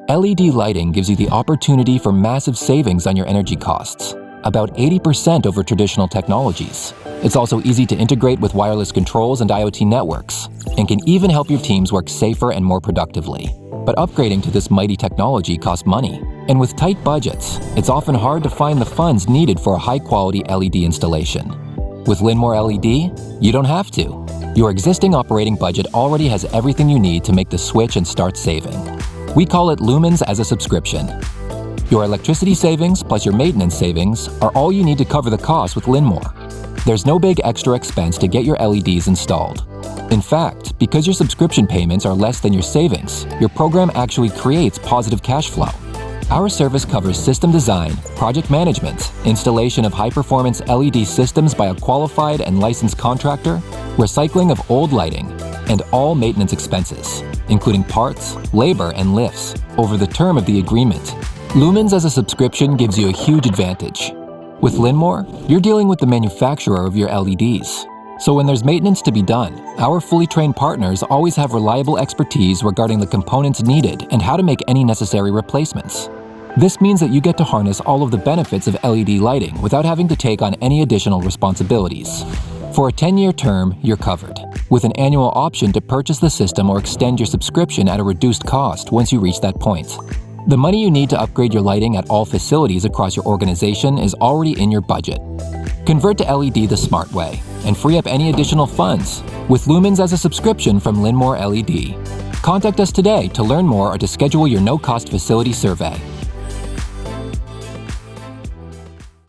LED lighting gives you the opportunity for massive savings on your energy costs, about 80% over traditional technologies. It's also easy to integrate with wireless controls and IoT networks, and can even help your teams work safer and more productively. But upgrading to this mighty technology costs money, and with tight budgets, it's often hard to find the funds needed for a high-quality LED installation. With Linmore LED, you don't have to. Your existing operating budget already has everything you need to make the switch and start saving. We call it Lumens as a Subscription. Your electricity savings plus your maintenance savings are all you need to cover the cost with Linmore. There's no big extra expense to get your LEDs installed. In fact, because your subscription payments are less than your savings, your program actually creates positive cash flow. Our service covers system design, project management, installation of high-performance LED systems by a qualified and licensed contractor, recycling of old lighting, and all maintenance expenses, including parts, labor, and lifts, over the term of the agreement. Lumens as a Subscription gives you a huge advantage. With Linmore, you're dealing with the manufacturer of your LEDs. So when there's maintenance to be done, our fully trained partners always have reliable expertise regarding the components needed and how to make any necessary replacements. This means that you get to harness all of the benefits of LED lighting without having to take on any additional responsibilities. For a 10-year term, you're covered, with an annual option to purchase the system or extend your subscription at a reduced cost once you reach that point. The money you need to upgrade your lighting at all facilities across your organization is already in your budget. Convert to LED the smart way and free up any additional funds with Lumens as a Subscription from Linmore LED. Contact us today to learn more or to schedule your no-cost facility survey.